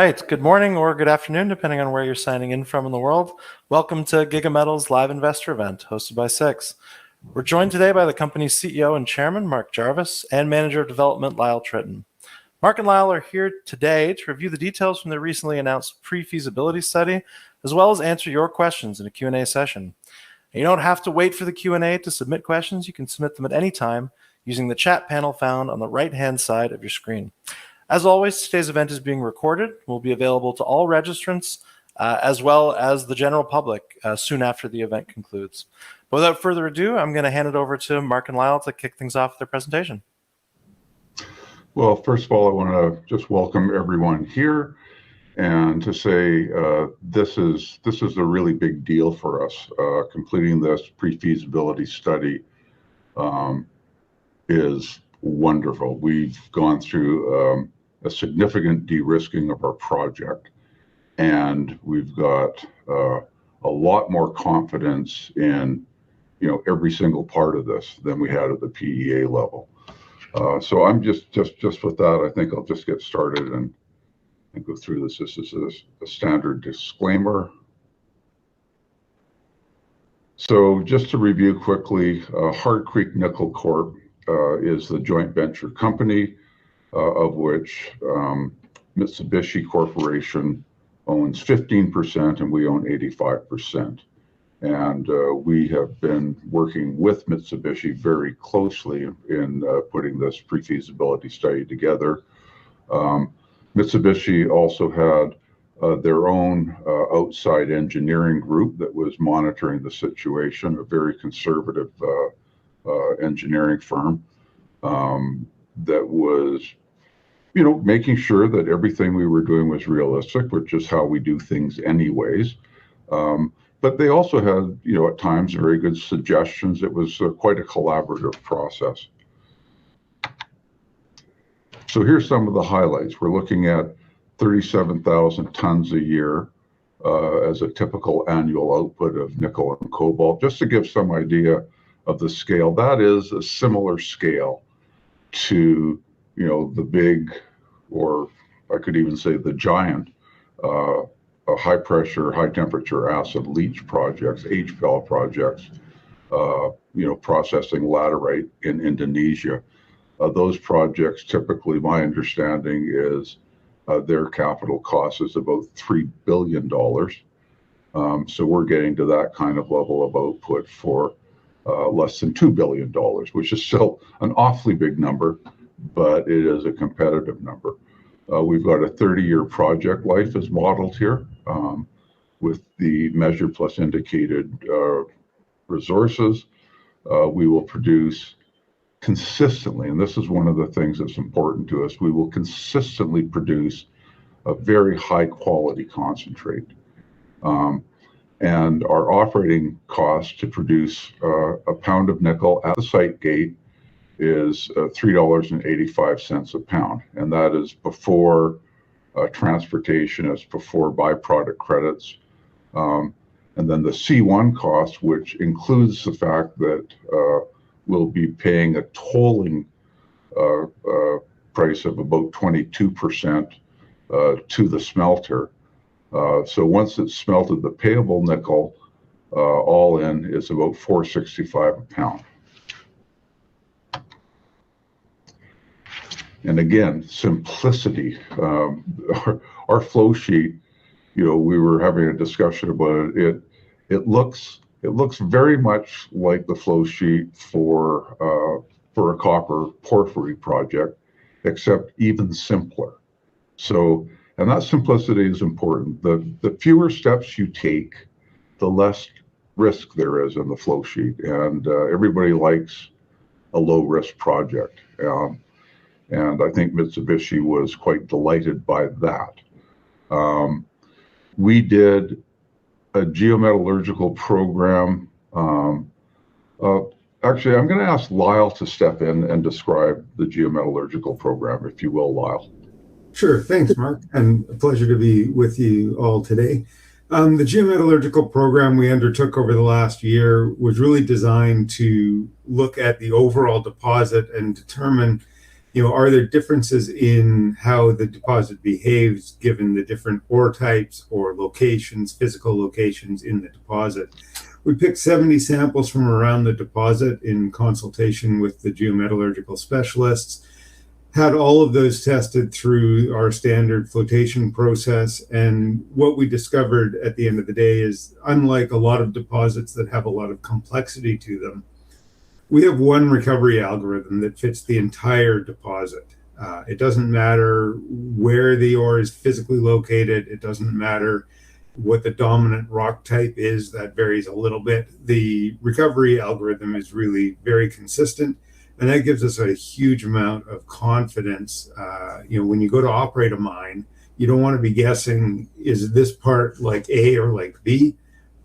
right. Good morning or good afternoon, depending on where you're signing in from in the world. Welcome to Giga Metals live investor event hosted by Six. We're joined today by the company's CEO and chairman, Mark Jarvis, and manager of development, Lyle Trytten. Mark and Lyle are here today to review the details from the recently announced pre-feasibility study, as well as answer your questions in a Q&A session. You don't have to wait for the Q&A to submit questions. You can submit them at any time using the chat panel found on the right-hand side of your screen. As always, today's event is being recorded. Will be available to all registrants as well as the general public soon after the event concludes. But without further ado, I'm going to hand it over to Mark and Lyle to kick things off with their presentation. Well, first of all, I want to just welcome everyone here and to say this is a really big deal for us. Completing this pre-feasibility study is wonderful. We've gone through a significant de-risking of our project, and we've got a lot more confidence in every single part of this than we had at the PEA level. So I'm just with that, I think I'll just get started and go through this. This is a standard disclaimer. So just to review quickly, Hard Creek Nickel Corp is the joint venture company of which Mitsubishi Corporation owns 15% and we own 85%. And we have been working with Mitsubishi very closely in putting this pre-feasibility study together. Mitsubishi also had their own outside engineering group that was monitoring the situation, a very conservative engineering firm that was making sure that everything we were doing was realistic, which is how we do things anyways. But they also had, at times, very good suggestions. It was quite a collaborative process. So here's some of the highlights. We're looking at 37,000 tons a year as a typical annual output of nickel and cobalt. Just to give some idea of the scale, that is a similar scale to the big, or I could even say the giant, high pressure, high temperature acid leach projects, HPAL projects, processing laterite in Indonesia. Those projects, typically, my understanding is their capital cost is about $3 billion. So we're getting to that kind of level of output for less than $2 billion, which is still an awfully big number, but it is a competitive number. We've got a 30-year project life as modeled here with the measured plus indicated resources. We will produce consistently, and this is one of the things that's important to us, we will consistently produce a very high quality concentrate. And our operating cost to produce a pound of nickel at the site gate is $3.85 a pound. And that is before transportation, it's before byproduct credits. And then the C1 cost, which includes the fact that we'll be paying a tolling price of about 22% to the smelter. So once it's smelted, the payable nickel all in is about $4.65 a pound. And again, simplicity. Our flow sheet, we were having a discussion about it. It looks very much like the flow sheet for a copper porphyry project, except even simpler. So, and that simplicity is important. The fewer steps you take, the less risk there is in the flow sheet. And everybody likes a low risk project. And I think Mitsubishi was quite delighted by that. We did a geometallurgical program. Actually, I'm going to ask Lyle to step in and describe the geometallurgical program, if you will, Lyle. Sure. Thanks, Mark. And a pleasure to be with you all today. The geometallurgical program we undertook over the last year was really designed to look at the overall deposit and determine Are there differences in how the deposit behaves given the different ore types or locations, physical locations in the deposit? We picked 70 samples from around the deposit in consultation with the geometallurgical specialists, had all of those tested through our standard flotation process. And what we discovered at the end of the day is, unlike a lot of deposits that have a lot of complexity to them, we have one recovery algorithm that fits the entire deposit. It doesn't matter where the ore is physically located. It doesn't matter what the dominant rock type is. That varies a little bit. The recovery algorithm is really very consistent, and that gives us a huge amount of confidence. When you go to operate a mine, you don't want to be guessing, is this part like A or like B?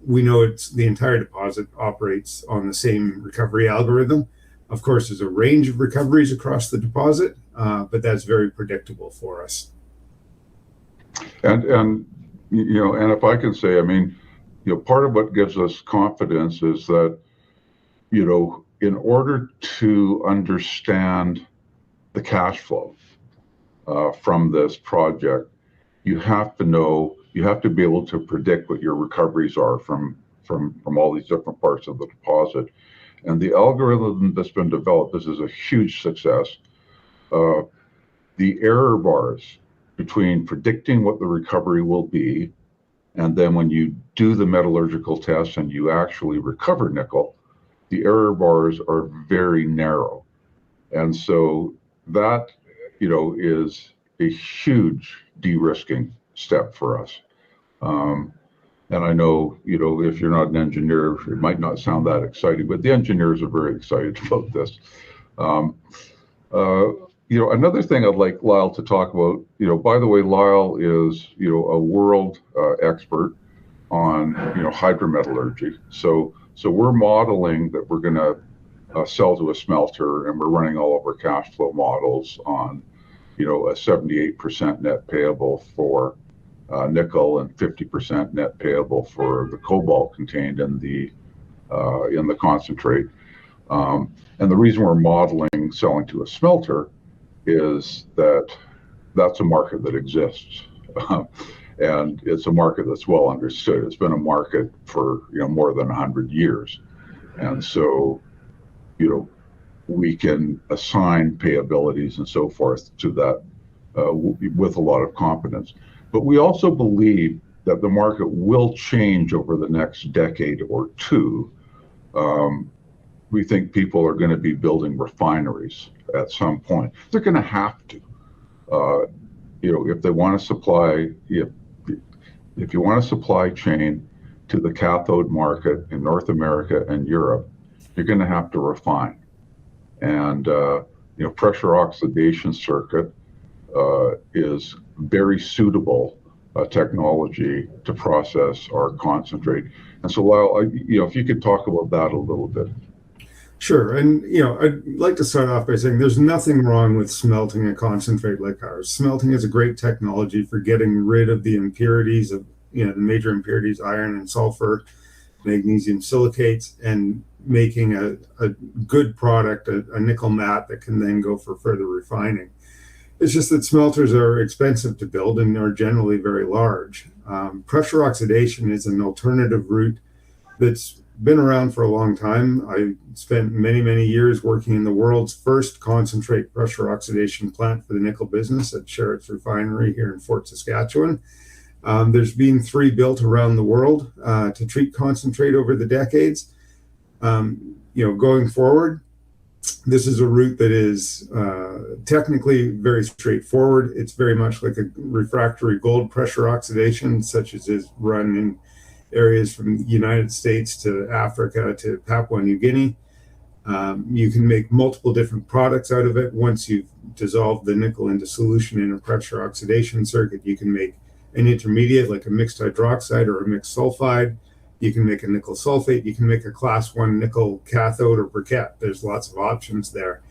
We know it's the entire deposit operates on the same recovery algorithm. Of course, there's a range of recoveries across the deposit, but that's very predictable for us. And if I can say, part of what gives us confidence is that, in order to understand the cash flow from this project, you have to be able to predict what your recoveries are from all these different parts of the deposit. And the algorithm that's been developed, this is a huge success. The error bars between predicting what the recovery will be, and then when you do the metallurgical test and you actually recover nickel, the error bars are very narrow. And so that, is a huge de-risking step for us. And I know, if you're not an engineer, it might not sound that exciting, but the engineers are very excited about this. Another thing I'd like Lyle to talk about, by the way, Lyle is, a world expert on, hydrometallurgy. So we're modeling that we're going to sell to a smelter, and we're running all of our cash flow models on, a 78% net payable for nickel and 50% net payable for the cobalt contained in the concentrate. And the reason we're modeling selling to a smelter is that that's a market that exists. And it's a market that's well understood. It's been a market for more than 100 years. And so, we can assign payabilities and so forth to that with a lot of confidence. But we also believe that the market will change over the next decade or two. We think people are going to be building refineries at some point. They're going to have to. If they want to supply, if you want a supply chain to the cathode market in North America and Europe, you're going to have to refine. And pressure oxidation circuit is very suitable technology to process our concentrate. And so, Lyle, if you could talk about that a little bit. Sure. And, I'd like to start off by saying there's nothing wrong with smelting a concentrate like ours. Smelting is a great technology for getting rid of the impurities of, the major impurities, iron and sulfur, magnesium silicates, and making a good product, a nickel matte that can then go for further refining. It's just that smelters are expensive to build and are generally very large. Pressure oxidation is an alternative route that's been around for a long time. I spent many, many years working in the world's first concentrate pressure oxidation plant for the nickel business at Sherritt's refinery here in Fort Saskatchewan. There's been 3 built around the world to treat concentrate over the decades. Going forward, this is a route that is technically very straightforward. It's very much like a refractory gold pressure oxidation, such as is run in areas from the United States to Africa to Papua New Guinea. You can make multiple different products out of it. Once you've dissolved the nickel into solution in a pressure oxidation circuit, you can make an intermediate like a mixed hydroxide or a mixed sulfide. You can make a nickel sulfate. You can make a class 1 nickel cathode or briquette. There's lots of options there.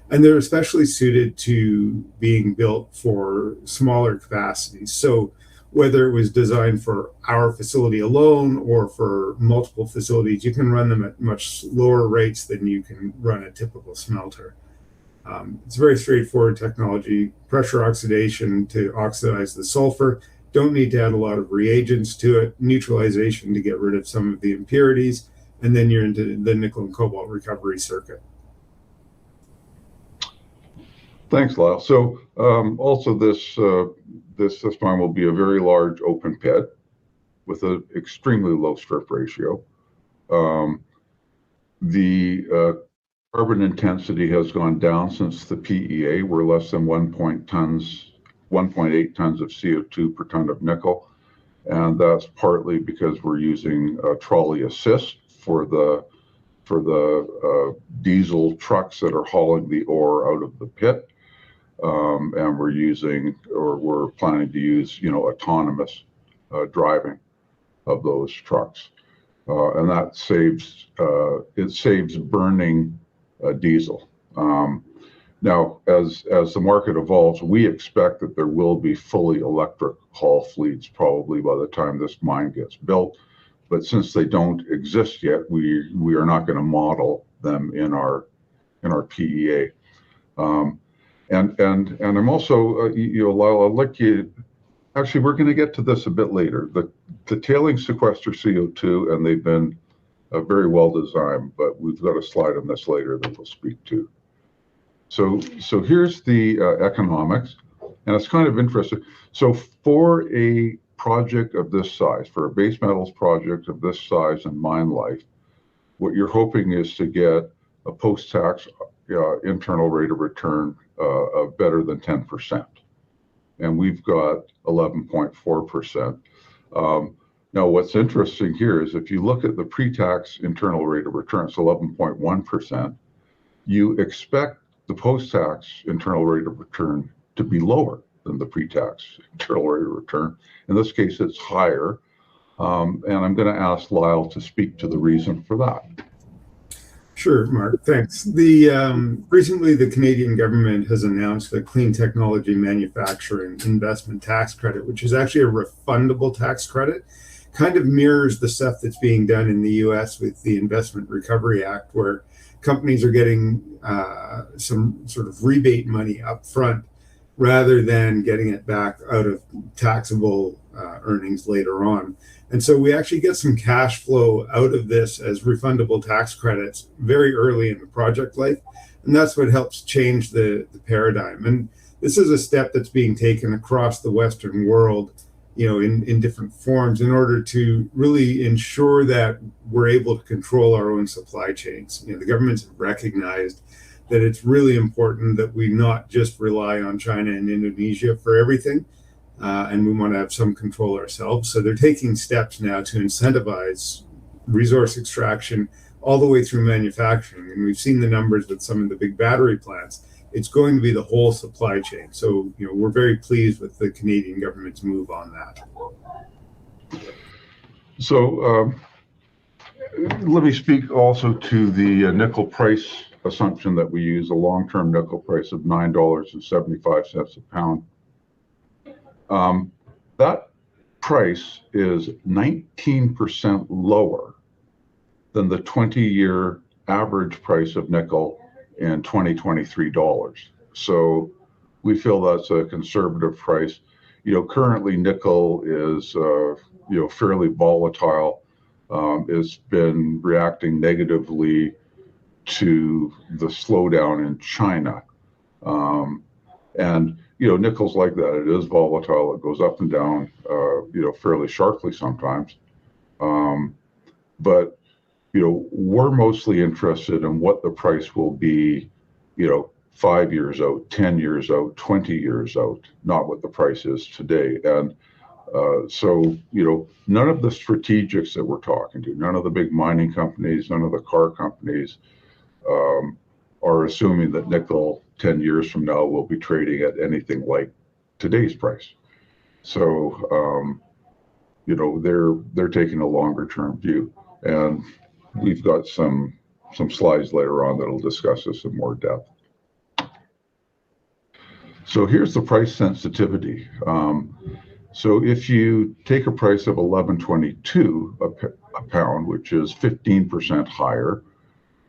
And they're especially suited to being built for smaller capacities. So whether it was designed for our facility alone or for multiple facilities, you can run them at much lower rates than you can run a typical smelter. It's a very straightforward technology. Pressure oxidation to oxidize the sulfur. Don't need to add a lot of reagents to it. Neutralization to get rid of some of the impurities. And then you're into the nickel and cobalt recovery circuit. Thanks, Lyle. So also this mine will be a very large open pit with an extremely low strip ratio. The carbon intensity has gone down since the PEA. We're less than 1.8 tons of CO2 per ton of nickel. And that's partly because we're using trolley assist for the diesel trucks that are hauling the ore out of the pit. And we're planning to use, autonomous driving of those trucks. And that saves burning diesel. Now, as the market evolves, we expect that there will be fully electric haul fleets probably by the time this mine gets built. But since they don't exist yet, we are not going to model them in our PEA. And I'm also, Lyle, I'd like you. Actually, we're going to get to this a bit later. The tailings sequester CO2, and they've been very well designed, but we've got a slide on this later that we'll speak to. So here's the economics, and it's kind of interesting. So for a project of this size, for a base metals project of this size and mine life, what you're hoping is to get a post-tax internal rate of return of better than 10%. And we've got 11.4%. Now, what's interesting here is if you look at the pre-tax internal rate of return, it's 11.1%, you expect the post-tax internal rate of return to be lower than the pre-tax internal rate of return. In this case, it's higher. And I'm going to ask Lyle to speak to the reason for that. Sure, Mark, thanks. Recently, the Canadian government has announced a clean technology manufacturing investment tax credit, which is actually a refundable tax credit. Kind of mirrors the stuff that's being done in the US with the Investment Recovery Act, where companies are getting some sort of rebate money up front rather than getting it back out of taxable earnings later on. And so we actually get some cash flow out of this as refundable tax credits very early in the project life. And that's what helps change the paradigm. And this is a step that's being taken across the Western world, in different forms in order to really ensure that we're able to control our own supply chains. The governments have recognized that it's really important that we not just rely on China and Indonesia for everything. And we want to have some control ourselves. So they're taking steps now to incentivize resource extraction all the way through manufacturing. And we've seen the numbers with some of the big battery plants. It's going to be the whole supply chain. So, we're very pleased with the Canadian government's move on that. So let me speak also to the nickel price assumption that we use, a long-term nickel price of $9.75 a pound. That price is 19% lower than the 20-year average price of nickel in 2023 dollars. So we feel that's a conservative price. Currently nickel is, fairly volatile. It's been reacting negatively to the slowdown in China. And nickel's like that. It is volatile. It goes up and down, fairly sharply sometimes. But, we're mostly interested in what the price will be, 5 years out, 10 years out, 20 years out, not what the price is today. And so, none of the strategics that we're talking to, none of the big mining companies, none of the car companies are assuming that nickel 10 years from now will be trading at anything like today's price. So, they're taking a longer term view. And we've got some slides later on that'll discuss this in more depth. So here's the price sensitivity. So if you take a price of $11.22 a pound, which is 15% higher,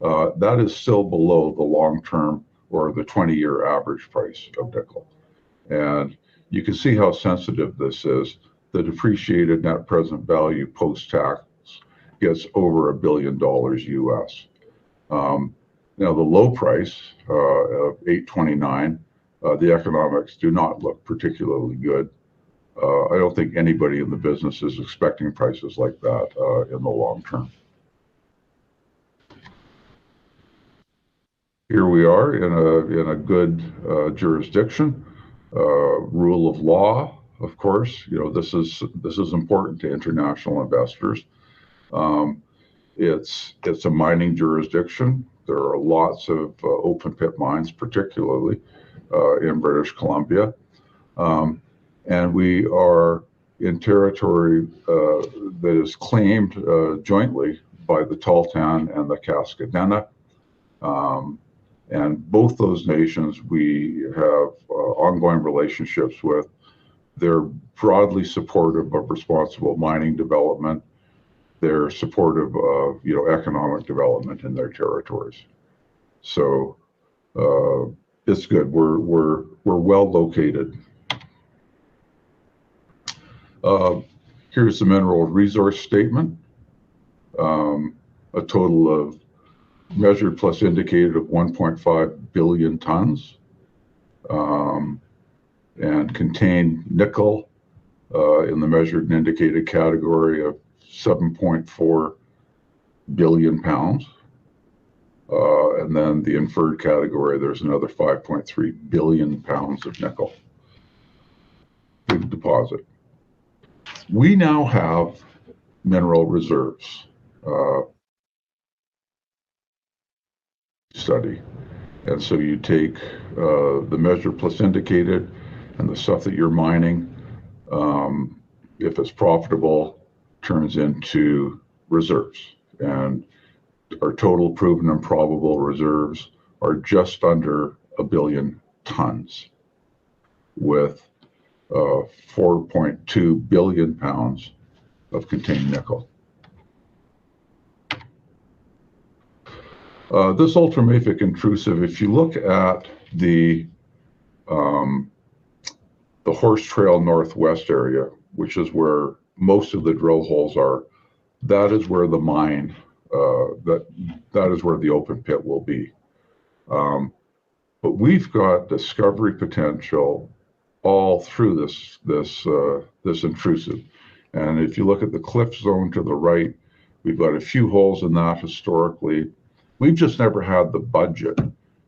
that is still below the long-term or the 20-year average price of nickel. And you can see how sensitive this is. The depreciated net present value post-tax gets over $1 billion US. Now the low price of 829, the economics do not look particularly good. I don't think anybody in the business is expecting prices like that in the long term. Here we are in a good jurisdiction. Rule of law, of course, this is important to international investors. It's a mining jurisdiction. There are lots of open pit mines, particularly in British Columbia. And we are in territory that is claimed jointly by the Tahltan and the Cascadena. And both those nations we have ongoing relationships with. They're broadly supportive of responsible mining development. They're supportive of economic development in their territories. So it's good. We're well located. Here's the mineral resource statement. A total of measured plus indicated of 1.5 billion tons, and contained nickel in the measured and indicated category of 7.4 billion pounds. And then the inferred category, there's another 5.3 billion pounds of nickel. Big deposit. We now have mineral reserves study. And so you take the measured plus indicated and the stuff that you're mining, if it's profitable, turns into reserves. And our total proven and probable reserves are just under 1 billion tons, with 4.2 billion pounds of contained nickel. This ultramafic intrusive, if you look at the Horse Trail Northwest area, which is where most of the drill holes are, that is where the mine, that is where the open pit will be. But we've got discovery potential all through this intrusive. And if you look at the cliff zone to the right, we've got a few holes in that historically. We've just never had the budget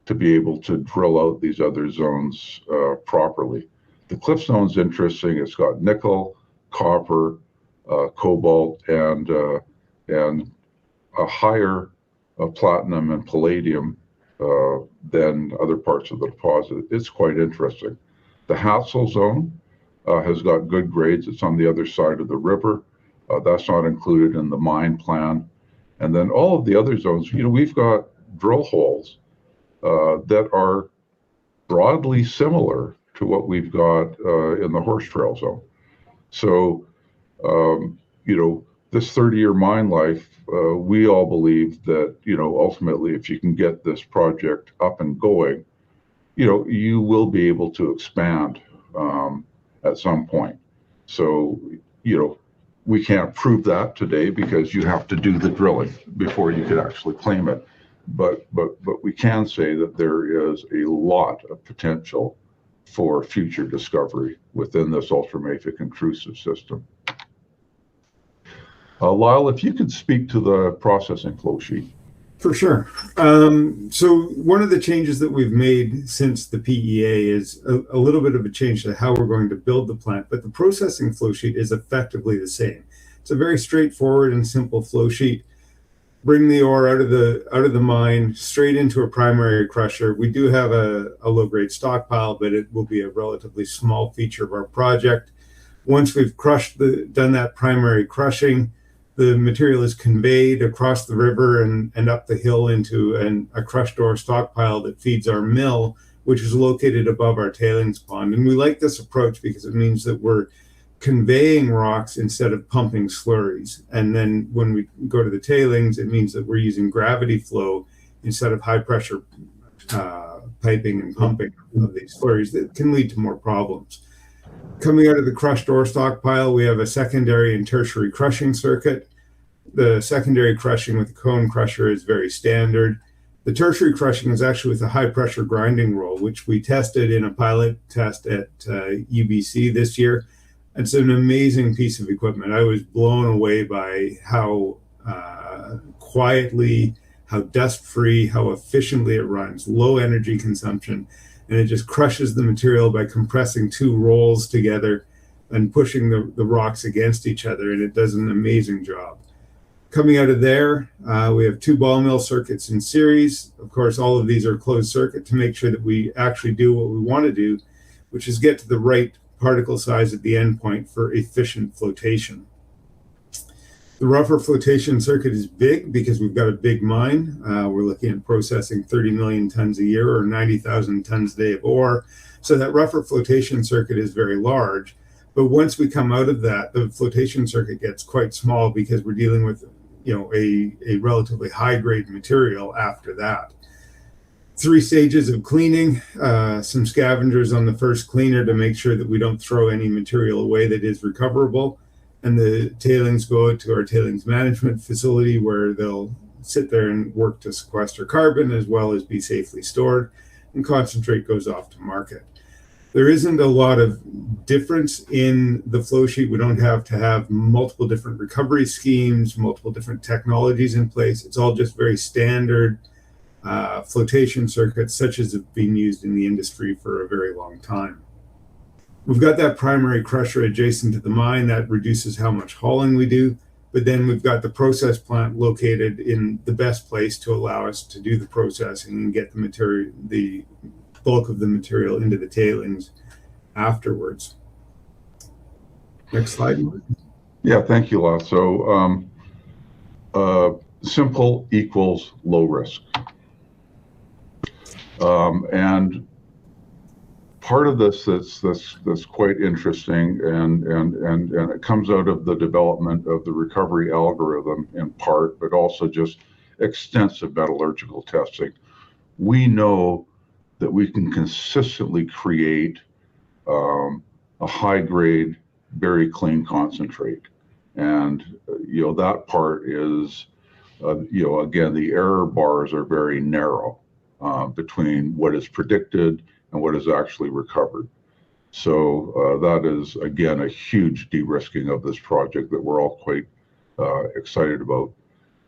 to be able to drill out these other zones properly. The cliff zone's interesting. It's got nickel, copper, cobalt, and a higher platinum and palladium than other parts of the deposit. It's quite interesting. The Hatzel zone has got good grades. It's on the other side of the river. That's not included in the mine plan. And then all of the other zones, we've got drill holes that are broadly similar to what we've got in the Horse Trail zone. So, this 30-year mine life, we all believe that, ultimately, if you can get this project up and going, you will be able to expand at some point. So, we can't prove that today because you have to do the drilling before you could actually claim it. But we can say that there is a lot of potential for future discovery within this ultramafic intrusive system. Lyle, if you could speak to the processing flow sheet. For sure. So one of the changes that we've made since the PEA is a little bit of a change to how we're going to build the plant, but the processing flow sheet is effectively the same. It's a very straightforward and simple flow sheet. Bring the ore out of the mine straight into a primary crusher. We do have a low-grade stockpile, but it will be a relatively small feature of our project. Once we've done that primary crushing, the material is conveyed across the river and up the hill into a crushed ore stockpile that feeds our mill, which is located above our tailings pond. And we like this approach because it means that we're conveying rocks instead of pumping slurries. And then when we go to the tailings, it means that we're using gravity flow instead of high pressure piping and pumping of these slurries that can lead to more problems. Coming out of the crushed ore stockpile, we have a secondary and tertiary crushing circuit. The secondary crushing with the cone crusher is very standard. The tertiary crushing is actually with a high pressure grinding roll, which we tested in a pilot test at UBC this year. It's an amazing piece of equipment. I was blown away by how quietly, how dust-free, how efficiently it runs, low energy consumption, and it just crushes the material by compressing two rolls together and pushing the rocks against each other, and it does an amazing job. Coming out of there, we have two ball mill circuits in series. Of course, all of these are closed circuit to make sure that we actually do what we want to do, which is get to the right particle size at the end point for efficient flotation. The rougher flotation circuit is big because we've got a big mine. We're looking at processing 30 million tons a year or 90,000 tons a day of ore. So that rougher flotation circuit is very large. But once we come out of that, the flotation circuit gets quite small because we're dealing with, a relatively high grade material after that. 3 stages of cleaning, some scavengers on the first cleaner to make sure that we don't throw any material away that is recoverable. And the tailings go to our tailings management facility where they'll sit there and work to sequester carbon as well as be safely stored, and concentrate goes off to market. There isn't a lot of difference in the flow sheet. We don't have to have multiple different recovery schemes, multiple different technologies in place. It's all just very standard flotation circuits such as have been used in the industry for a very long time. We've got that primary crusher adjacent to the mine that reduces how much hauling we do, but then we've got the process plant located in the best place to allow us to do the processing and get the material, the bulk of the material into the tailings afterwards. Next slide. Yeah, thank you, Lyle. So simple equals low risk. And part of this that's quite interesting, and it comes out of the development of the recovery algorithm in part, but also just extensive metallurgical testing. We know that we can consistently create a high grade, very clean concentrate. And, that part is, again, the error bars are very narrow between what is predicted and what is actually recovered. So that is, again, a huge de-risking of this project that we're all quite excited about.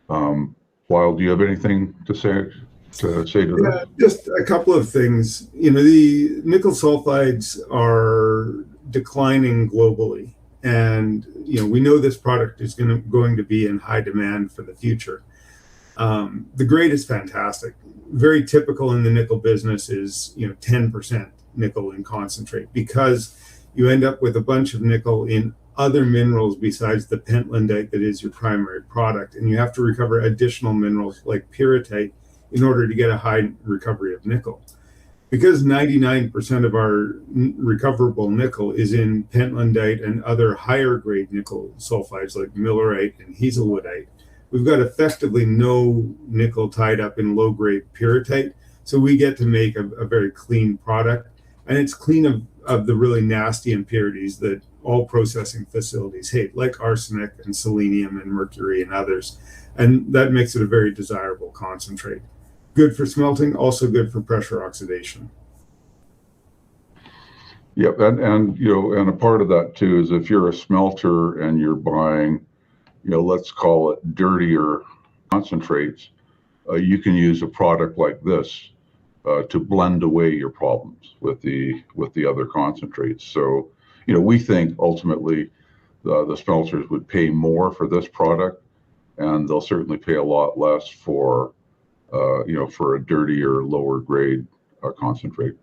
Lyle, do you have anything to say to that? Just a couple of things. The nickel sulfides are declining globally, and we know this product is going to be in high demand for the future. The grade is fantastic. Very typical in the nickel business is 10% nickel in concentrate, because you end up with a bunch of nickel in other minerals besides the pentlandite that is your primary product, and you have to recover additional minerals like pyrrhotite in order to get a high recovery of nickel. Because 99% of our recoverable nickel is in pentlandite and other higher grade nickel sulfides like millerite and hazelwoodite, we've got effectively no nickel tied up in low grade pyrrhotite. So we get to make a very clean product, and it's clean of the really nasty impurities that all processing facilities hate, like arsenic and selenium and mercury and others. And that makes it a very desirable concentrate. Good for smelting, also good for pressure oxidation. Yep, and a part of that too is if you're a smelter and you're buying, let's call it dirtier concentrates, you can use a product like this to blend away your problems with the other concentrates. So, we think ultimately the smelters would pay more for this product, and they'll certainly pay a lot less for for a dirtier, lower grade concentrate.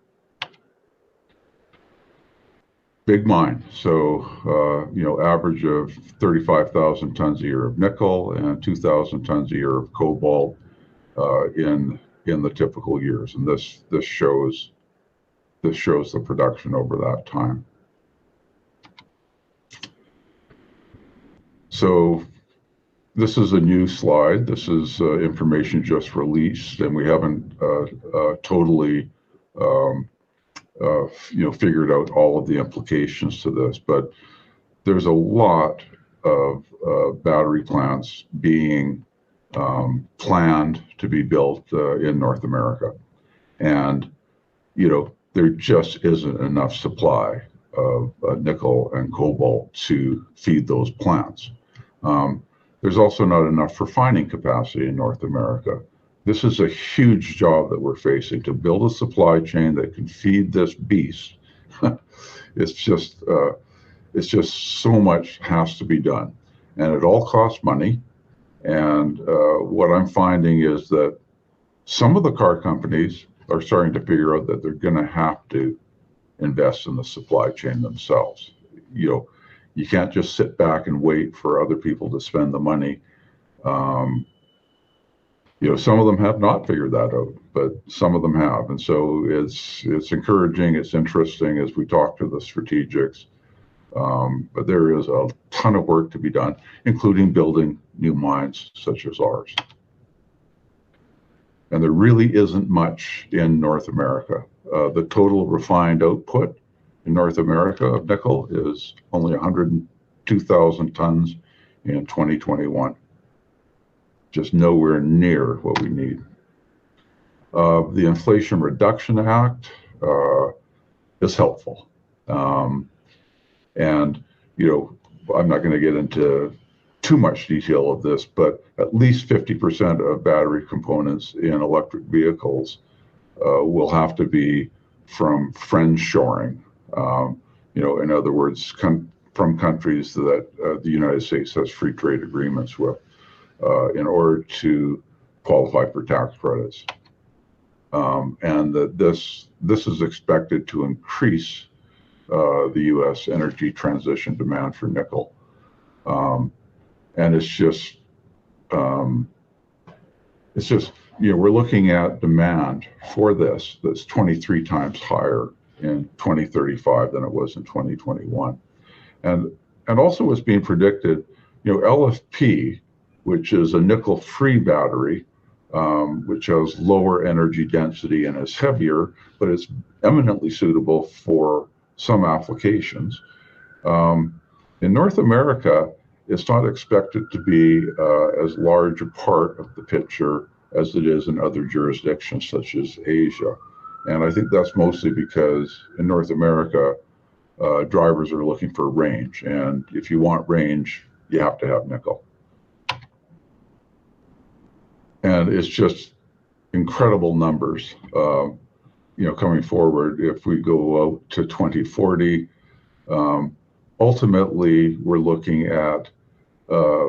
Big mine. So, average of 35,000 tons a year of nickel and 2,000 tons a year of cobalt in the typical years. And this shows the production over that time. So this is a new slide. This is information just released, and we haven't totally figured out all of the implications to this. But there's a lot of battery plants being planned to be built in North America. And, there just isn't enough supply of nickel and cobalt to feed those plants. There's also not enough refining capacity in North America. This is a huge job that we're facing, to build a supply chain that can feed this beast. It's just so much has to be done, and it all costs money. And what I'm finding is that some of the car companies are starting to figure out that they're going to have to invest in the supply chain themselves. You can't just sit back and wait for other people to spend the money. Some of them have not figured that out, but some of them have. And so it's encouraging, it's interesting as we talk to the strategics. But there is a ton of work to be done, including building new mines such as ours. And there really isn't much in North America. The total refined output in North America of nickel is only 102,000 tons in 2021. Just nowhere near what we need. The Inflation Reduction Act is helpful. And, I'm not going to get into too much detail of this, but at least 50% of battery components in electric vehicles will have to be from friendshoring. In other words, from countries that the United States has free trade agreements with, in order to qualify for tax credits. And that this is expected to increase the U.S. energy transition demand for nickel. And it's just, we're looking at demand for this that's 23 times higher in 2035 than it was in 2021. And also what's being predicted, LFP, which is a nickel-free battery, which has lower energy density and is heavier, but it's eminently suitable for some applications. In North America, it's not expected to be as large a part of the picture as it is in other jurisdictions such as Asia. And I think that's mostly because in North America, drivers are looking for range. And if you want range, you have to have nickel. And it's just incredible numbers, coming forward. If we go out to 2040, ultimately, we're looking at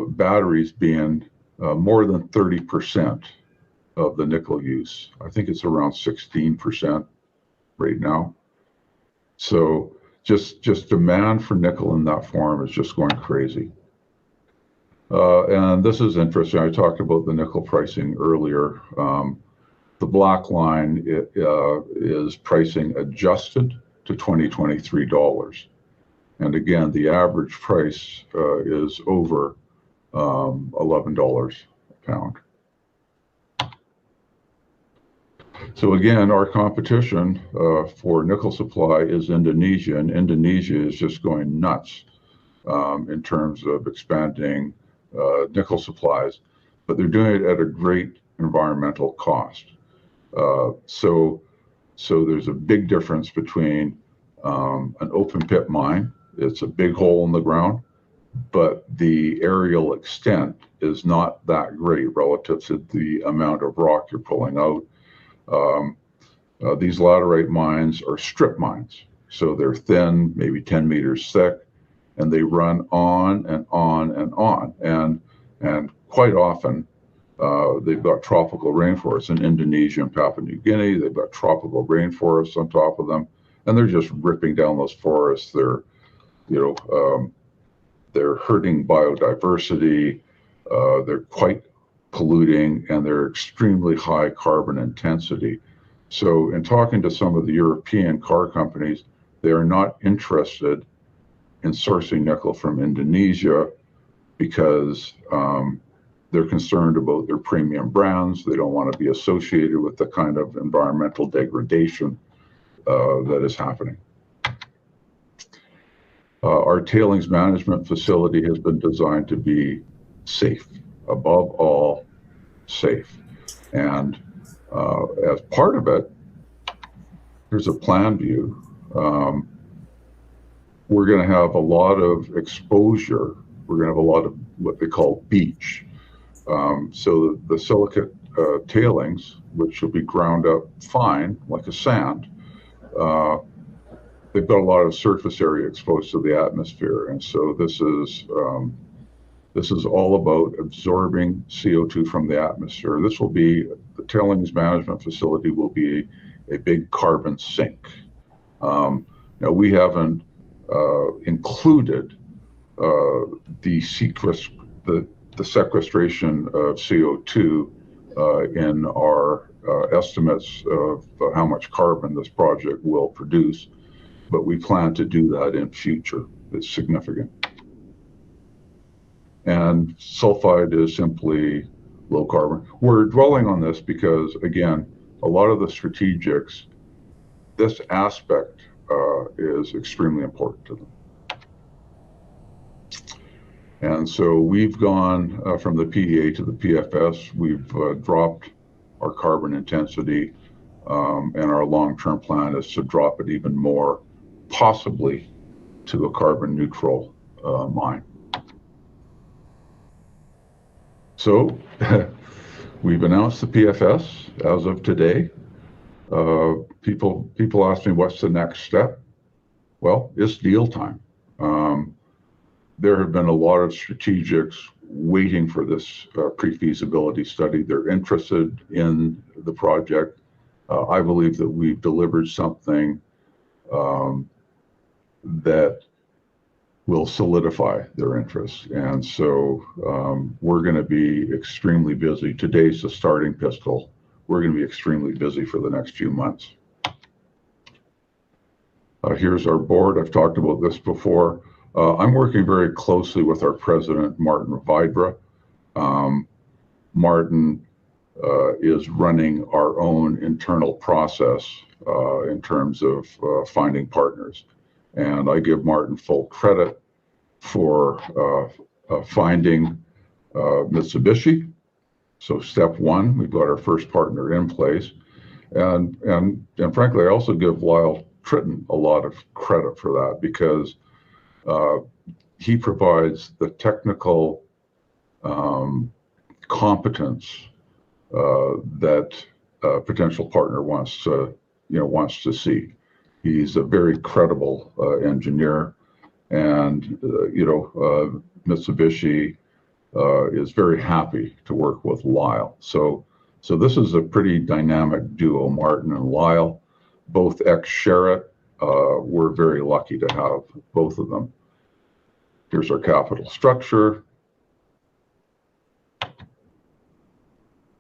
batteries being more than 30% of the nickel use. I think it's around 16% right now. So just demand for nickel in that form is just going crazy. And this is interesting. I talked about the nickel pricing earlier. The black line is pricing adjusted to 2023 dollars. And again, the average price is over $11 a pound. So again, our competition for nickel supply is Indonesia, and Indonesia is just going nuts in terms of expanding nickel supplies, but they're doing it at a great environmental cost. So there's a big difference between an open pit mine. It's a big hole in the ground, but the aerial extent is not that great relative to the amount of rock you're pulling out. These laterite mines are strip mines, so they're thin, maybe 10 meters thick, and they run on and on and on. And quite often, they've got tropical rainforests in Indonesia and Papua New Guinea. They've got tropical rainforests on top of them, and they're just ripping down those forests. They're hurting biodiversity. They're quite polluting, and they're extremely high carbon intensity. So in talking to some of the European car companies, they are not interested in sourcing nickel from Indonesia because they're concerned about their premium brands. They don't want to be associated with the kind of environmental degradation that is happening. Our tailings management facility has been designed to be safe, above all, safe. And as part of it, here's a plan view. We're going to have a lot of exposure. We're going to have a lot of what they call beach. So the silicate tailings, which will be ground up fine, like a sand, they've got a lot of surface area exposed to the atmosphere. And so this is all about absorbing CO2 from the atmosphere. This will be, the tailings management facility will be a big carbon sink. Now we haven't included the sequestration of CO2 in our estimates of how much carbon this project will produce, but we plan to do that in future. It's significant. And sulfide is simply low carbon. We're dwelling on this because, again, a lot of the strategics, this aspect is extremely important to them. And so we've gone from the PEA to the PFS. We've dropped our carbon intensity, and our long-term plan is to drop it even more, possibly to a carbon neutral mine. So we've announced the PFS as of today. People ask me, what's the next step? Well, it's deal time. There have been a lot of strategics waiting for this pre-feasibility study. They're interested in the project. I believe that we've delivered something that will solidify their interest. And so we're going to be extremely busy. Today's the starting pistol. We're going to be extremely busy for the next few months. Here's our board. I've talked about this before. I'm working very closely with our president, Martin Vidra. Martin is running our own internal process in terms of finding partners. And I give Martin full credit for finding Mitsubishi. So step one, we've got our first partner in place. And frankly, I also give Lyle Trytten a lot of credit for that, because he provides the technical competence that a potential partner wants to see. He's a very credible engineer, and Mitsubishi is very happy to work with Lyle. So this is a pretty dynamic duo, Martin and Lyle, both ex-Sherritt. We're very lucky to have both of them. Here's our capital structure.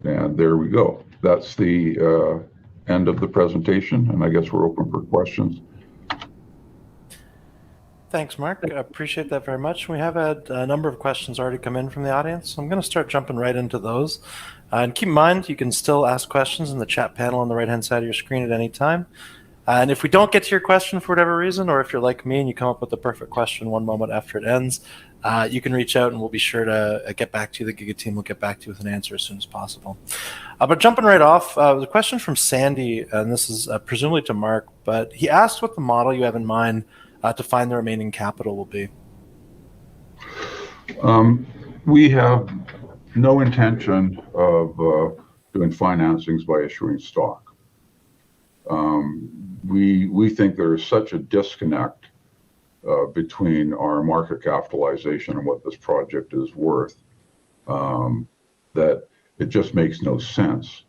And there we go. That's the end of the presentation, and I guess we're open for questions. Thanks, Mark. I appreciate that very much. We have had a number of questions already come in from the audience, so I'm going to start jumping right into those. And keep in mind, you can still ask questions in the chat panel on the right-hand side of your screen at any time. And if we don't get to your question for whatever reason, or if you're like me and you come up with the perfect question one moment after it ends, you can reach out and we'll be sure to get back to you. The Giga team will get back to you with an answer as soon as possible. But jumping right off, the question from Sandy, and this is presumably to Mark, but he asked what the model you have in mind to find the remaining capital will be. We have no intention of doing financings by issuing stock. We think there is such a disconnect between our market capitalization and what this project is worth that it just makes no sense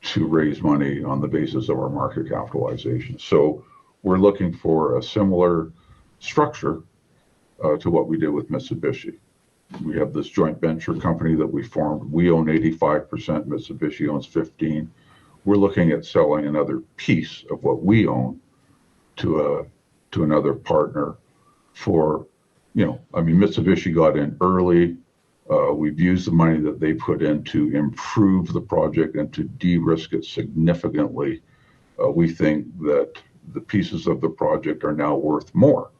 to raise money on the basis of our market capitalization. So we're looking for a similar structure to what we did with Mitsubishi. We have this joint venture company that we formed. We own 85%, Mitsubishi owns 15%. We're looking at selling another piece of what we own to another partner for, Mitsubishi got in early. We've used the money that they put in to improve the project and to de-risk it significantly. We think that the pieces of the project are now worth more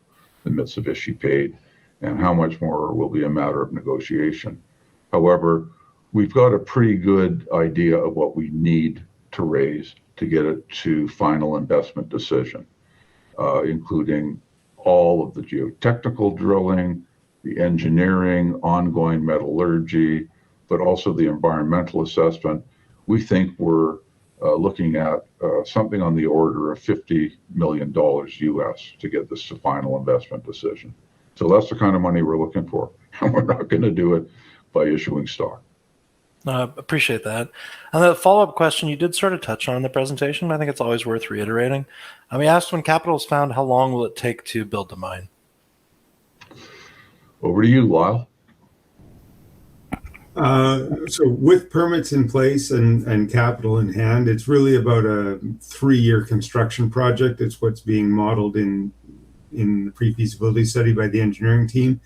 than Mitsubishi paid, and how much more will be a matter of negotiation. However, we've got a pretty good idea of what we need to raise to get it to final investment decision, including all of the geotechnical drilling, the engineering, ongoing metallurgy, but also the environmental assessment. We think we're looking at something on the order of $50 million US to get this to final investment decision. So that's the kind of money we're looking for. And we're not going to do it by issuing stock. Appreciate that. And the follow-up question you did sort of touch on in the presentation, but I think it's always worth reiterating. We asked, when capital is found, how long will it take to build the mine? Over to you, Lyle. So with permits in place and capital in hand, it's really about a 3-year construction project. It's what's being modeled in the pre-feasibility study by the engineering team.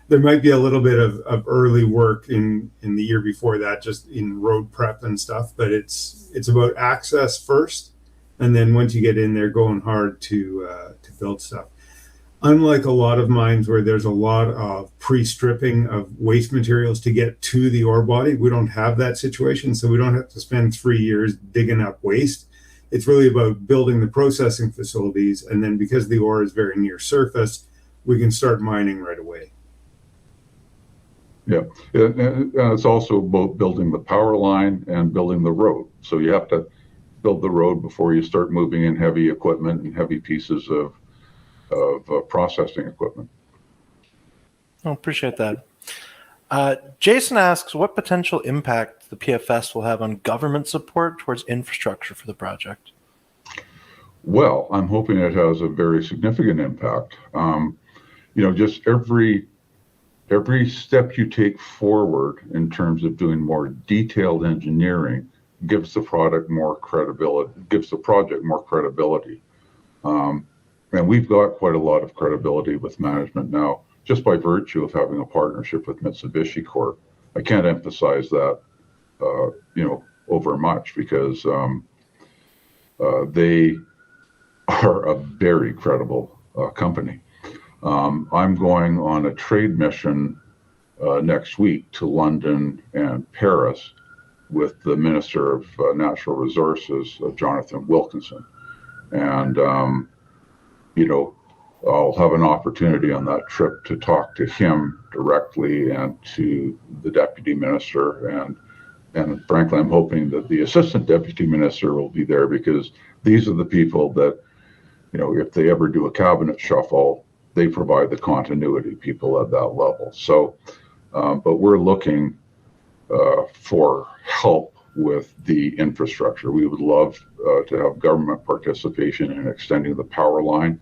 There might be a little bit of early work in the year before that, just in road prep and stuff, but it's about access first, and then once you get in there, going hard to build stuff. Unlike a lot of mines where there's a lot of pre-stripping of waste materials to get to the ore body, we don't have that situation, so we don't have to spend 3 years digging up waste. It's really about building the processing facilities, and then because the ore is very near surface, we can start mining right away. Yeah, and it's also about building the power line and building the road. So you have to build the road before you start moving in heavy equipment and heavy pieces of processing equipment. Oh, appreciate that. Jason asks, what potential impact the PFS will have on government support towards infrastructure for the project? Well, I'm hoping it has a very significant impact. Just every step you take forward in terms of doing more detailed engineering gives the product more credibility, gives the project more credibility. And we've got quite a lot of credibility with management now, just by virtue of having a partnership with Mitsubishi Corp. I can't emphasize that, over much, because they are a very credible company. I'm going on a trade mission next week to London and Paris with the Minister of Natural Resources, Jonathan Wilkinson. And, I'll have an opportunity on that trip to talk to him directly and to the Deputy Minister. And frankly, I'm hoping that the Assistant Deputy Minister will be there, because these are the people that, if they ever do a cabinet shuffle, they provide the continuity people at that level. So, but we're looking for help with the infrastructure. We would love to have government participation in extending the power line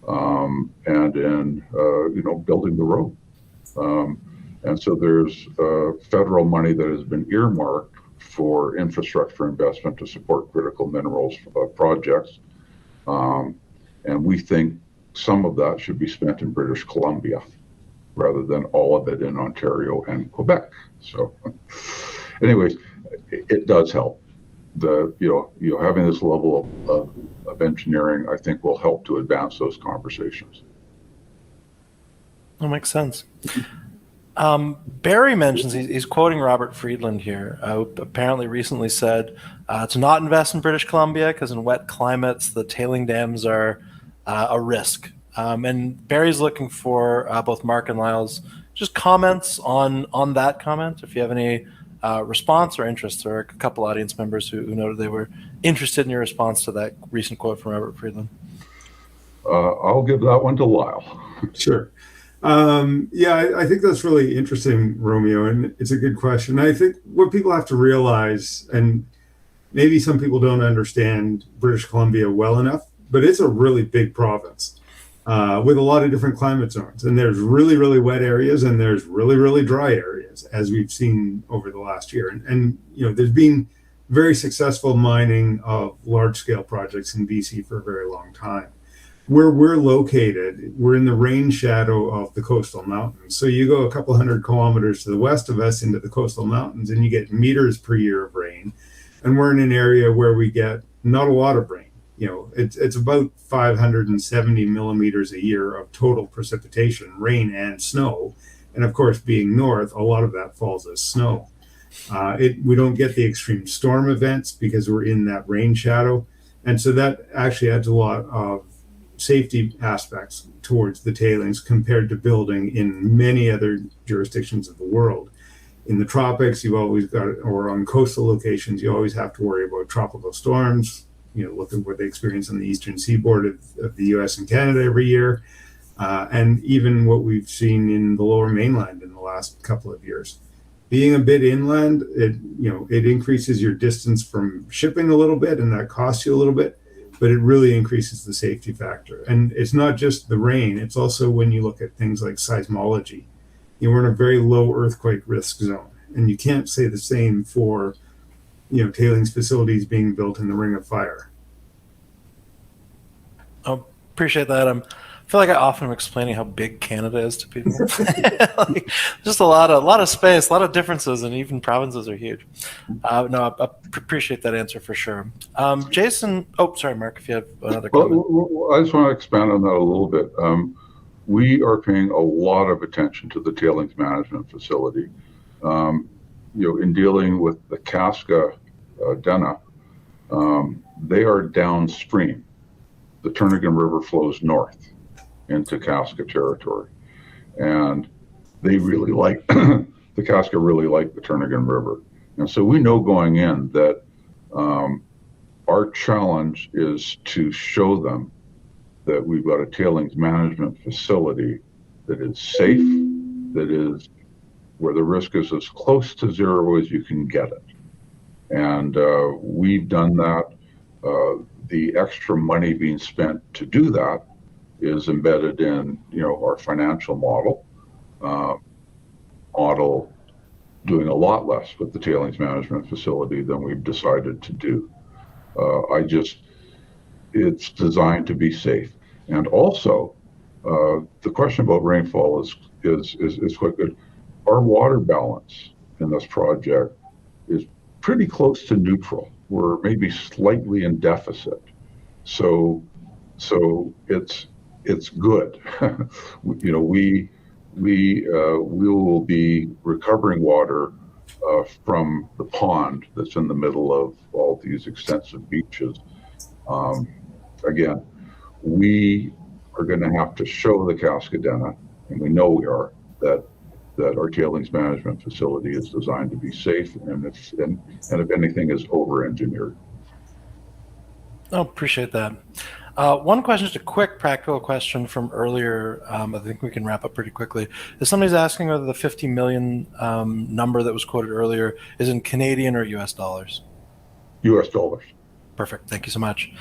and in, building the road. And so there's federal money that has been earmarked for infrastructure investment to support critical minerals projects. And we think some of that should be spent in British Columbia rather than all of it in Ontario and Quebec. So anyways, it does help. Having this level of engineering, I think, will help to advance those conversations. That makes sense. Barry mentions, he's quoting Robert Friedland here, who apparently recently said to not invest in British Columbia because in wet climates, the tailing dams are a risk. And Barry's looking for both Mark and Lyle's just comments on that comment. If you have any response or interest, or a couple audience members who noted they were interested in your response to that recent quote from Robert Friedland. I'll give that one to Lyle. Sure. I think that's really interesting, Romeo, and it's a good question. I think what people have to realize, and maybe some people don't understand British Columbia well enough, but it's a really big province with a lot of different climate zones. And there's really, really wet areas, and there's really, really dry areas, as we've seen over the last year. And there's been very successful mining of large-scale projects in BC for a very long time. Where we're located, we're in the rain shadow of the coastal mountains. So you go a couple hundred kilometers to the west of us into the coastal mountains, and you get meters per year of rain. And we're in an area where we get not a lot of rain. It's about 570 millimeters a year of total precipitation, rain and snow. And of course, being north, a lot of that falls as snow. We don't get the extreme storm events because we're in that rain shadow. And so that actually adds a lot of safety aspects towards the tailings compared to building in many other jurisdictions of the world. In the tropics, you've always got, or on coastal locations, you always have to worry about tropical storms. Look at what they experience on the eastern seaboard of the US and Canada every year. And even what we've seen in the lower mainland in the last couple of years. Being a bit inland, it increases your distance from shipping a little bit, and that costs you a little bit, but it really increases the safety factor. And it's not just the rain, it's also when you look at things like seismology. We're in a very low earthquake risk zone, and you can't say the same for tailings facilities being built in the Ring of Fire. I appreciate that. I feel like I often am explaining how big Canada is to people. Just a lot of space, a lot of differences, and even provinces are huge. No, I appreciate that answer for sure. Jason, sorry, Mark, if you have another comment. Well, I just want to expand on that a little bit. We are paying a lot of attention to the tailings management facility. In dealing with the Casca Denna, they are downstream. The Turnagain River flows north into Casca territory, and they really like the Casca really like the Turnagain River, and so we know going in that our challenge is to show them that we've got a tailings management facility that is safe, that is where the risk is as close to zero as you can get it, and we've done that. The extra money being spent to do that is embedded in our financial model doing a lot less with the tailings management facility than we've decided to do. It's designed to be safe. And also the question about rainfall is quite good. Our water balance in this project is pretty close to neutral. We're maybe slightly in deficit. So it's good. We will be recovering water from the pond that's in the middle of all these extensive beaches. Again, we are going to have to show the Casca Denna, and we know we are, that our tailings management facility is designed to be safe, and if anything is over-engineered. Oh, appreciate that. One question, just a quick practical question from earlier. I think we can wrap up pretty quickly. If somebody's asking whether the 50 million number that was quoted earlier is in Canadian or US dollars? US dollars. Perfect. Thank you so much.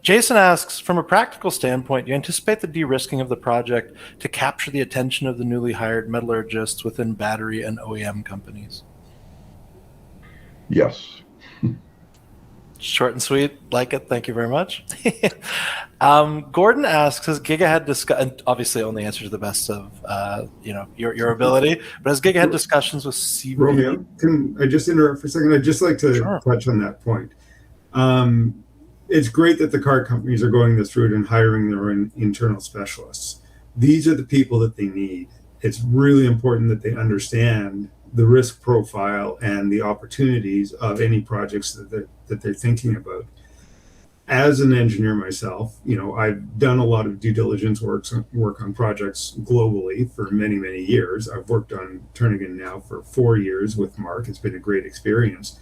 Jason asks, from a practical standpoint, do you anticipate the de-risking of the project to capture the attention of the newly hired metallurgists within battery and OEM companies? Yes. Short and sweet, like it. Thank you very much. Gordon asks, has Giga had and obviously only answer to the best of your ability, but has Giga had discussions with CB? Romeo, can I just interrupt for a second? I'd just like to touch on that point. It's great that the car companies are going this route and hiring their own internal specialists. These are the people that they need. It's really important that they understand the risk profile and the opportunities of any projects that they're thinking about. As an engineer myself, I've done a lot of due diligence work on projects globally for many, many years. I've worked on Turnagain now for 4 years with Mark. It's been a great experience.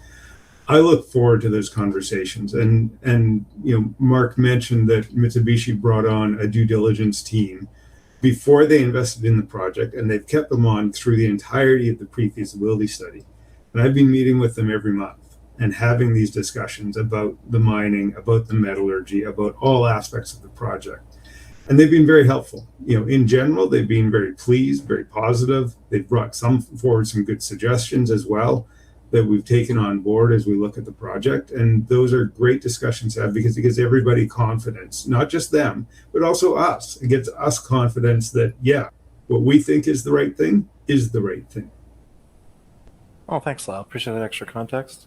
I look forward to those conversations. And Mark mentioned that Mitsubishi brought on a due diligence team before they invested in the project, and they've kept them on through the entirety of the pre-feasibility study. And I've been meeting with them every month and having these discussions about the mining, about the metallurgy, about all aspects of the project. And they've been very helpful. In general, they've been very pleased, very positive. They've brought forward some good suggestions as well that we've taken on board as we look at the project. And those are great discussions to have because it gives everybody confidence, not just them, but also us. It gives us confidence that, what we think is the right thing is the right thing. Oh, thanks, Lyle. Appreciate that extra context.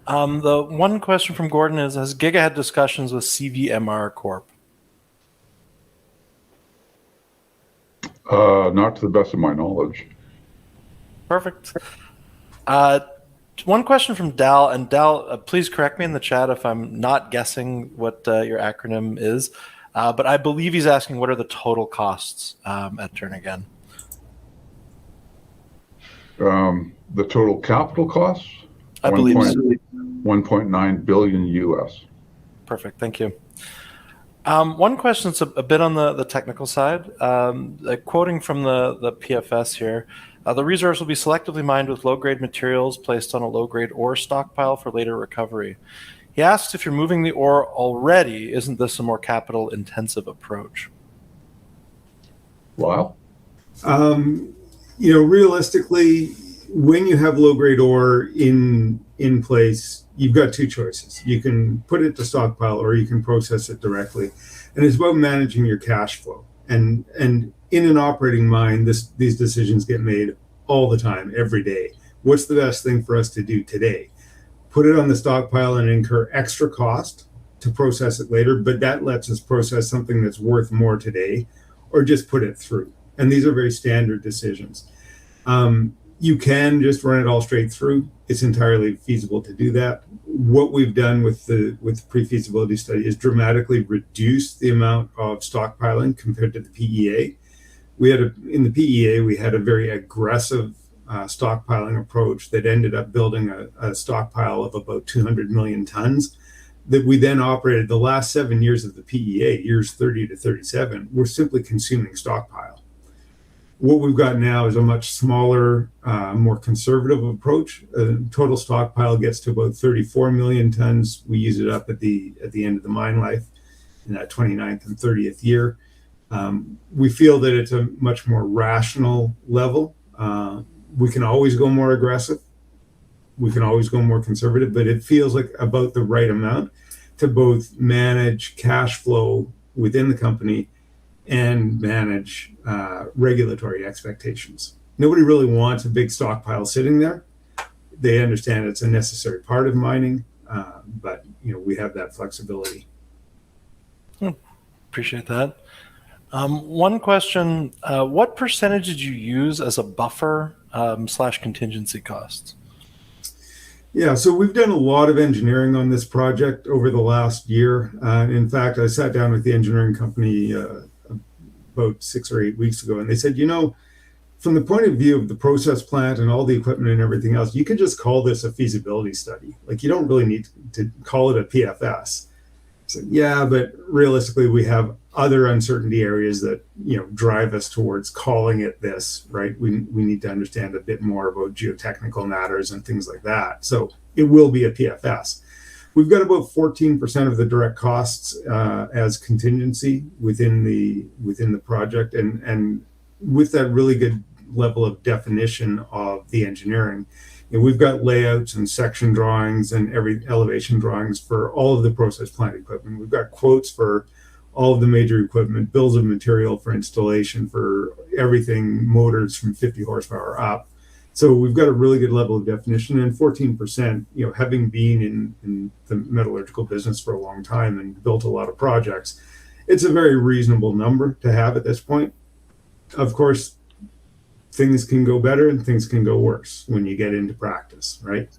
The one question from Gordon is, has Giga had discussions with CVMR Corp? Not to the best of my knowledge. Perfect. One question from Dal, and Dal, please correct me in the chat if I'm not guessing what your acronym is, but I believe he's asking what are the total costs at Turn Again? The total capital costs? I believe so. 1.9 billion US. Perfect, thank you. One question that's a bit on the technical side, quoting from the PFS here, the resource will be selectively mined with low-grade materials placed on a low-grade ore stockpile for later recovery. He asks if you're moving the ore already, isn't this a more capital-intensive approach? Lyle? Realistically, when you have low-grade ore in place, you've got two choices. You can put it to stockpile or you can process it directly. And it's about managing your cash flow. And in an operating mine, these decisions get made all the time, every day. What's the best thing for us to do today? Put it on the stockpile and incur extra cost to process it later, but that lets us process something that's worth more today, or just put it through. And these are very standard decisions. You can just run it all straight through. It's entirely feasible to do that. What we've done with the pre-feasibility study is dramatically reduce the amount of stockpiling compared to the PEA. In the PEA, we had a very aggressive stockpiling approach that ended up building a stockpile of about 200 million tons that we then operated the last 7 years of the PEA, years 30 to 37, we're simply consuming stockpile. What we've got now is a much smaller, more conservative approach. Total stockpile gets to about 34 million tons. We use it up at the end of the mine life in that 29th and 30th year. We feel that it's a much more rational level. We can always go more aggressive. We can always go more conservative, but it feels like about the right amount to both manage cash flow within the company and manage regulatory expectations. Nobody really wants a big stockpile sitting there. They understand it's a necessary part of mining, but we have that flexibility. Appreciate that. One question, what percentage did you use as a buffer / contingency costs? Yeah, so we've done a lot of engineering on this project over the last year. In fact, I sat down with the engineering company about 6 or 8 weeks ago, and they said, from the point of view of the process plant and all the equipment and everything else, you could just call this a feasibility study. Like, you don't really need to call it a PFS. So, yeah, but realistically, we have other uncertainty areas that drive us towards calling it this, right? We need to understand a bit more about geotechnical matters and things like that. So it will be a PFS. We've got about 14% of the direct costs as contingency within the project, and with that really good level of definition of the engineering. We've got layouts and section drawings and every elevation drawings for all of the process plant equipment. We've got quotes for all of the major equipment, bills of material for installation for everything, motors from 50 horsepower up. So we've got a really good level of definition, and 14%, having been in the metallurgical business for a long time and built a lot of projects, it's a very reasonable number to have at this point. Of course, things can go better and things can go worse when you get into practice, right?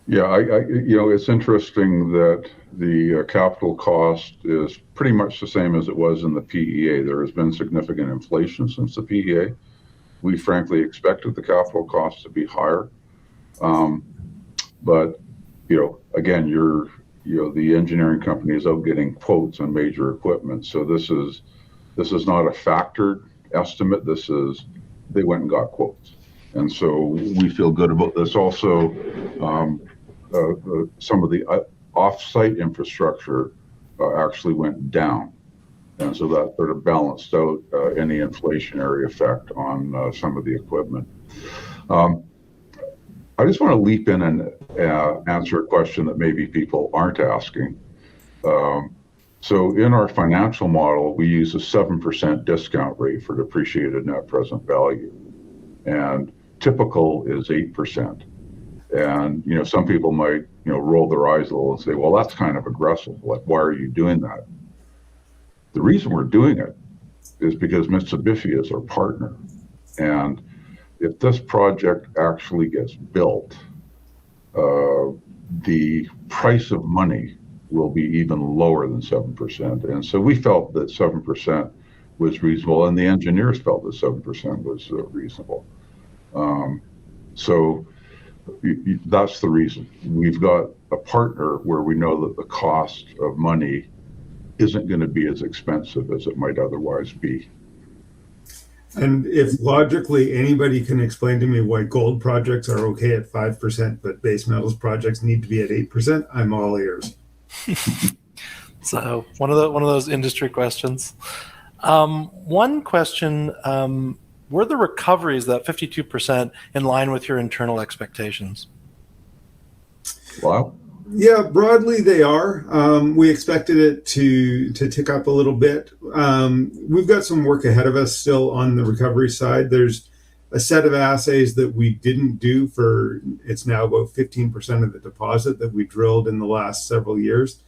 Yeah, it's interesting that the capital cost is pretty much the same as it was in the PEA. There has been significant inflation since the PEA. We frankly expected the capital cost to be higher, but again, the engineering company is out getting quotes on major equipment, so this is not a factored estimate. They went and got quotes, and so we feel good about this. Also, some of the off-site infrastructure actually went down, and so that sort of balanced out any inflationary effect on some of the equipment. I just want to leap in and answer a question that maybe people aren't asking. So in our financial model, we use a 7% discount rate for depreciated net present value, and typical is 8%. And, some people might, roll their eyes a little and say, well, that's kind of aggressive. Like, why are you doing that? The reason we're doing it is because Mitsubishi is our partner. And if this project actually gets built, the price of money will be even lower than 7%. And so we felt that 7% was reasonable, and the engineers felt that 7% was reasonable. So that's the reason. We've got a partner where we know that the cost of money isn't going to be as expensive as it might otherwise be. And if logically anybody can explain to me why gold projects are okay at 5%, but base metals projects need to be at 8%, I'm all ears. So one of those industry questions. One question, were the recoveries, that 52%, in line with your internal expectations? Wow. Yeah, broadly they are. We expected it to tick up a little bit. We've got some work ahead of us still on the recovery side. There's a set of assays that we didn't do for, it's now about 15% of the deposit that we drilled in the last several years,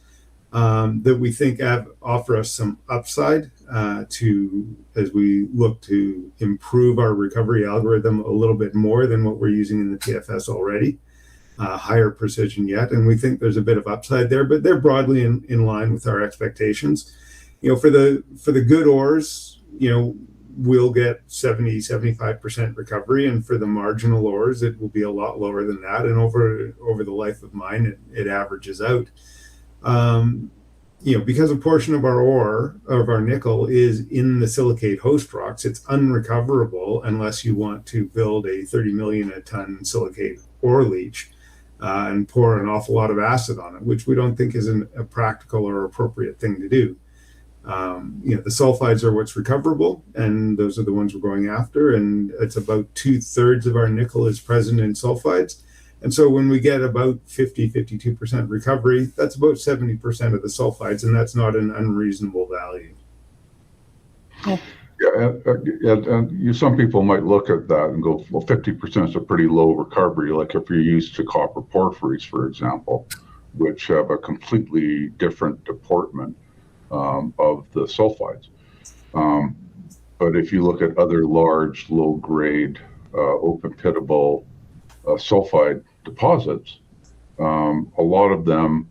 that we think offer us some upside as we look to improve our recovery algorithm a little bit more than what we're using in the PFS already. Higher precision yet, and we think there's a bit of upside there, but they're broadly in line with our expectations. For the good ores, we'll get 70-75% recovery, and for the marginal ores, it will be a lot lower than that. And over the life of mine, it averages out. Because a portion of our nickel is in the silicate host rocks, it's unrecoverable unless you want to build a 30 million a ton silicate ore leach. And pour an awful lot of acid on it, which we don't think is a practical or appropriate thing to do. The sulfides are what's recoverable, and those are the ones we're going after. And it's about 2/3 of our nickel is present in sulfides. And so when we get about 52% recovery, that's about 70% of the sulfides, and that's not an unreasonable value. Yeah. Yeah, and some people might look at that and go, well, 50% is a pretty low recovery, like if you're used to copper porphyries, for example, which have a completely different deportment of the sulfides. But if you look at other large, low-grade, open-pittable sulfide deposits, a lot of them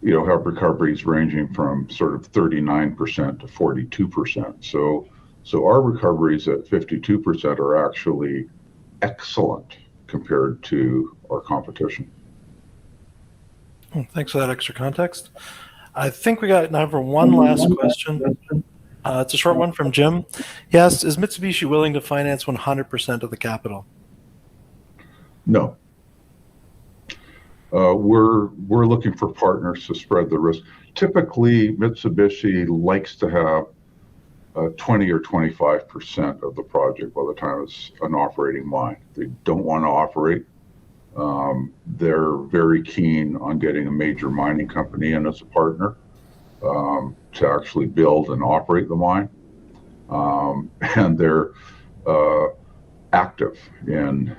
have recoveries ranging from sort of 39% to 42%. So our recoveries at 52% are actually excellent compared to our competition. Thanks for that extra context. I think we got time for one last question. It's a short one from Jim. He asks, is Mitsubishi willing to finance 100% of the capital? No. We're looking for partners to spread the risk. Typically, Mitsubishi likes to have 20 or 25% of the project by the time it's an operating mine. They don't want to operate. They're very keen on getting a major mining company in as a partner to actually build and operate the mine. And they're active in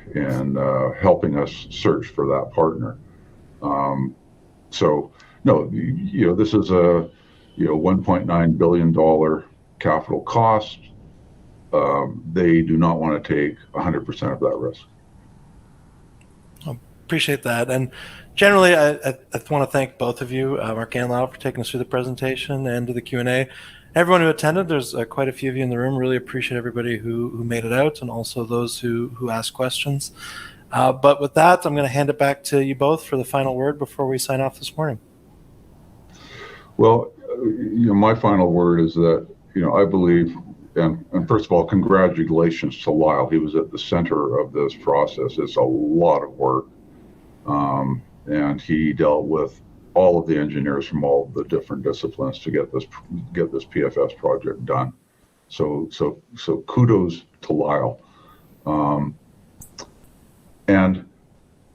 helping us search for that partner. So no, this is a $1.9 billion capital cost. They do not want to take 100% of that risk. Appreciate that. And generally, I want to thank both of you, Mark and Lyle, for taking us through the presentation and to the Q&A. Everyone who attended, there's quite a few of you in the room. Really appreciate everybody who made it out, and also those who asked questions. But with that, I'm going to hand it back to you both for the final word before we sign off this morning. Well, my final word is that, I believe, and first of all, congratulations to Lyle. He was at the center of this process. It's a lot of work. And he dealt with all of the engineers from all of the different disciplines to get this PFS project done. So kudos to Lyle. And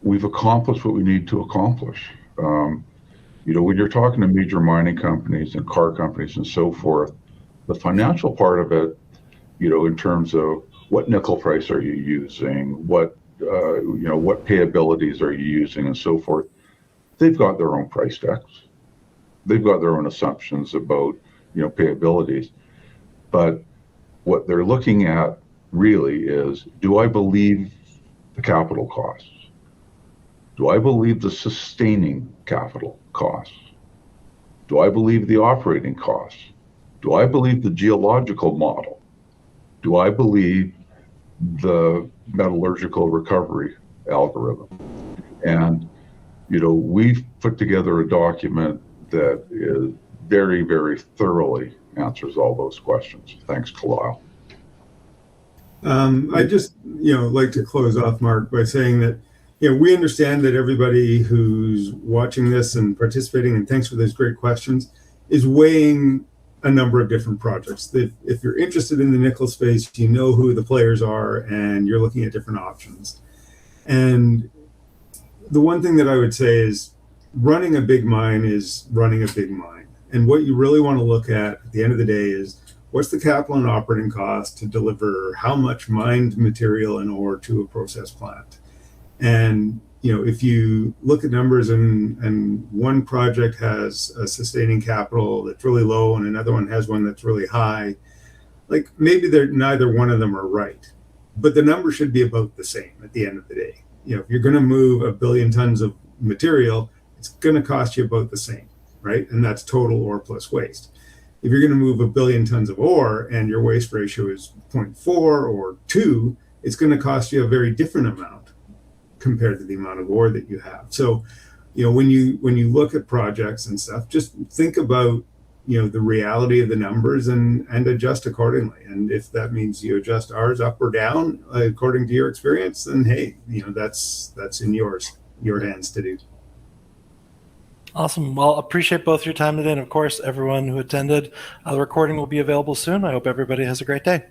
we've accomplished what we need to accomplish. When you're talking to major mining companies and car companies and so forth, the financial part of it, in terms of what nickel price are you using, what what payabilities are you using and so forth. They've got their own price decks. They've got their own assumptions about, payabilities. But what they're looking at really is, do I believe the capital costs? Do I believe the sustaining capital costs? Do I believe the operating costs? Do I believe the geological model? Do I believe the metallurgical recovery algorithm? And, we've put together a document that is very, very thoroughly answers all those questions. Thanks to Lyle. I just, like to close off, Mark, by saying that, we understand that everybody who's watching this and participating, and thanks for those great questions, is weighing a number of different projects. If you're interested in the nickel space, you know who the players are, and you're looking at different options. And the one thing that I would say is running a big mine is running a big mine. And what you really want to look at the end of the day is, what's the capital and operating cost to deliver how much mined material and ore to a process plant? And, if you look at numbers and one project has a sustaining capital that's really low and another one has one that's really high, like maybe neither one of them are right, but the number should be about the same at the end of the day. If you're going to move 1 billion tons of material, it's going to cost you about the same, right? And that's total ore plus waste. If you're going to move 1 billion tons of ore and your waste ratio is 0.4 or 2, it's going to cost you a very different amount compared to the amount of ore that you have. So, when you look at projects and stuff, just think about, the reality of the numbers and adjust accordingly. And if that means you adjust ours up or down according to your experience, then hey, that's in your hands to do. Awesome. Well, appreciate both your time today. And of course, everyone who attended. The recording will be available soon. I hope everybody has a great day.